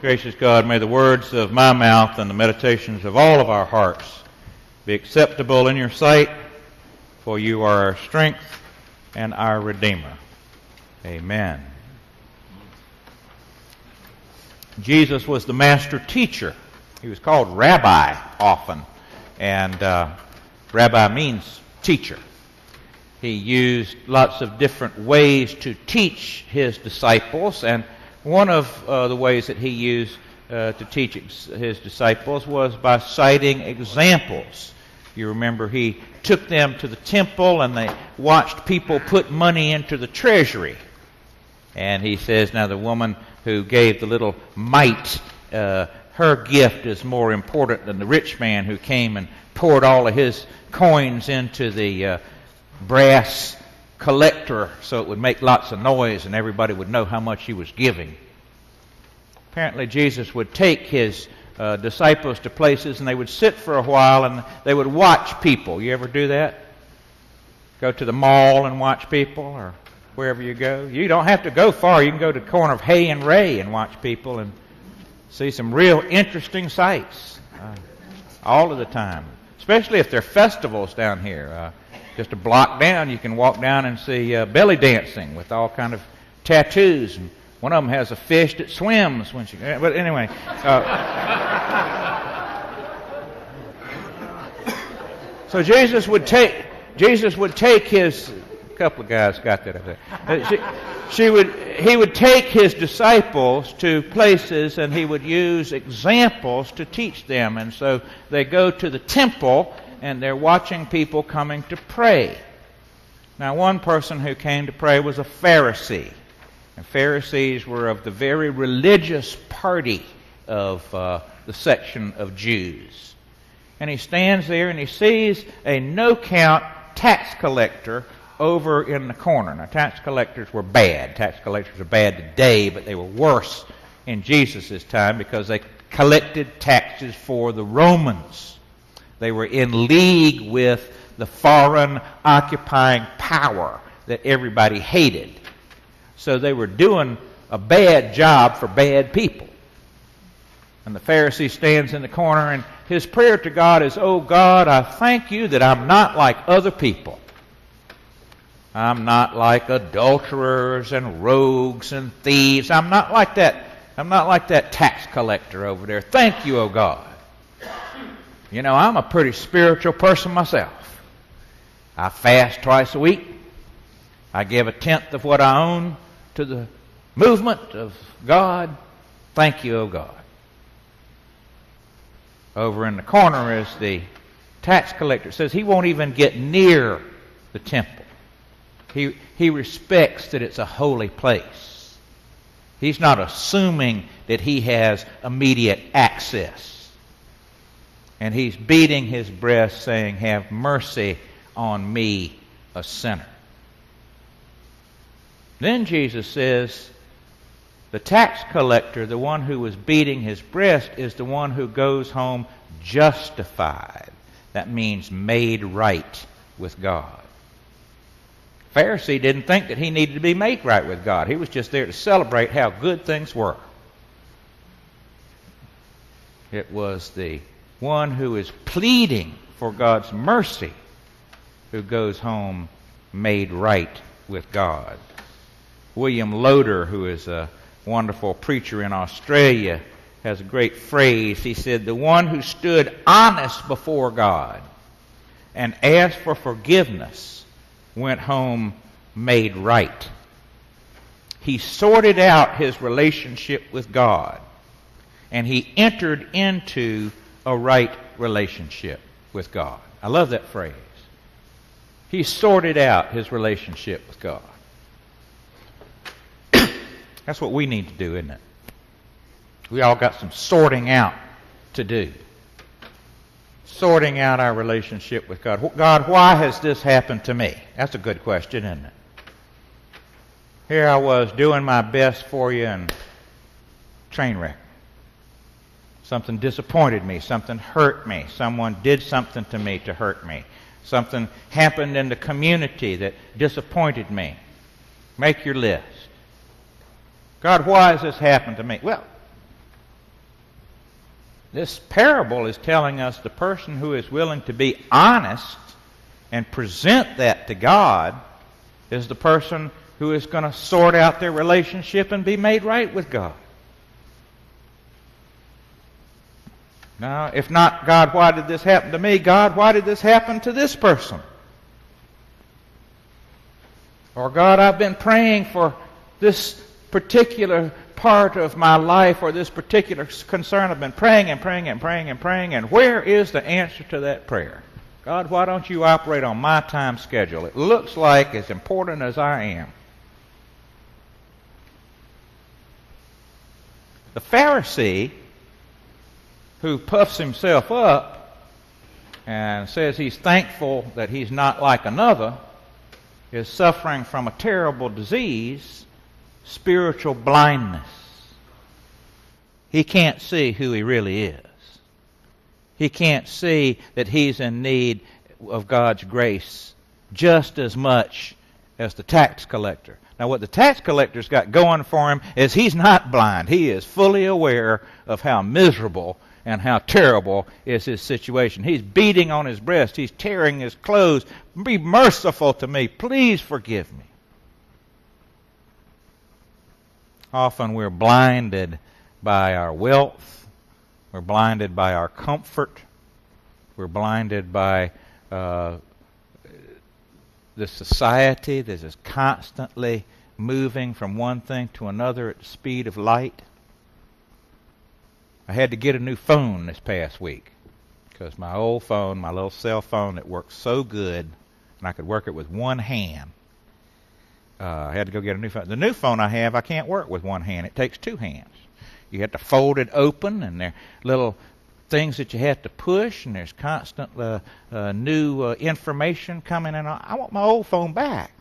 Gracious God, may the words of my mouth and the meditations of all of our hearts be acceptable in your sight, for you are our strength and our Redeemer. Amen. Jesus was the master teacher. He was called Rabbi often, and Rabbi means teacher. He used lots of different ways to teach his disciples, and one of the ways that he used to teach his disciples was by citing examples. You remember he took them to the temple and they watched people put money into the treasury. And he says, now the woman who gave the little mite, her gift is more important than the rich man who came and poured all of his coins into the brass collector so it would make lots of noise and everybody would know how much he was giving. Apparently Jesus would take his disciples to places and they would sit for a while and they would watch people. You ever do that? Go to the mall and watch people, or wherever you go? You don't have to go far. You can go to the corner of Hay and Ray and watch people and see some real interesting sights all of the time, especially if there are festivals down here. Just a block down, you can walk down and see belly dancing with all kind of tattoos. And one of them has a fish that swims when she. But anyway, so Jesus would take his. A couple of guys got that up there. He would take his disciples to places and he would use examples to teach them. And so they go to the temple and they're watching people coming to pray. Now, one person who came to pray was a Pharisee. And Pharisees were of the very religious party of the section of Jews. And he stands there and he sees a no-count tax collector over in the corner. Now, tax collectors were bad. Tax collectors are bad today, but they were worse in Jesus' time because they collected taxes for the Romans. They were in league with the foreign occupying power that everybody hated. So they were doing a bad job for bad people. And the Pharisee stands in the corner and his prayer to God is, "Oh God, I thank you that I'm not like other people. I'm not like adulterers and rogues and thieves. I'm not like that. I'm not like that tax collector over there. Thank you, oh God. You know, I'm a pretty spiritual person myself. I fast twice a week. I give a tenth of what I own to the movement of God. Thank you, oh God." Over in the corner is the tax collector. It says he won't even get near the temple. He respects that it's a holy place. He's not assuming that he has immediate access. And he's beating his breast saying, "Have mercy on me, a sinner." Then Jesus says, the tax collector, the one who was beating his breast, is the one who goes home justified. That means made right with God. Pharisee didn't think that he needed to be made right with God. He was just there to celebrate how good things were. It was the one who is pleading for God's mercy who goes home made right with God. William Loader, who is a wonderful preacher in Australia, has a great phrase. He said, "The one who stood honest before God and asked for forgiveness went home made right." He sorted out his relationship with God, and he entered into a right relationship with God. I love that phrase. He sorted out his relationship with God. That's what we need to do, isn't it? We all got some sorting out to do. Sorting out our relationship with God. God, why has this happened to me? That's a good question, isn't it? Here I was doing my best for you and train wreck. Something disappointed me. Something hurt me. Someone did something to me to hurt me. Something happened in the community that disappointed me. Make your list. God, why has this happened to me? Well, This parable is telling us the person who is willing to be honest and present that to God is the person who is going to sort out their relationship and be made right with God. Now, if not, God, why did this happen to me? God, why did this happen to this person? Or, God, I've been praying for this particular part of my life or this particular concern. I've been praying and praying and praying and praying, and where is the answer to that prayer? God, why don't you operate on my time schedule? It looks like as important as I am. The Pharisee, who puffs himself up and says he's thankful that he's not like another, is suffering from a terrible disease, spiritual blindness. He can't see who he really is. He can't see that he's in need of God's grace just as much as the tax collector. Now, what the tax collector's got going for him is he's not blind. He is fully aware of how miserable and how terrible is his situation. He's beating on his breast. He's tearing his clothes. Be merciful to me. Please forgive me. Often we're blinded by our wealth. We're blinded by our comfort. We're blinded by the society that is constantly moving from one thing to another at the speed of light. I had to get a new phone this past week because my old phone, my little cell phone that worked so good, and I could work it with one hand, I had to go get a new phone. The new phone I have, I can't work with one hand. It takes two hands. You have to fold it open, and there are little things that you have to push, and there's constant new information coming in. I want my old phone back.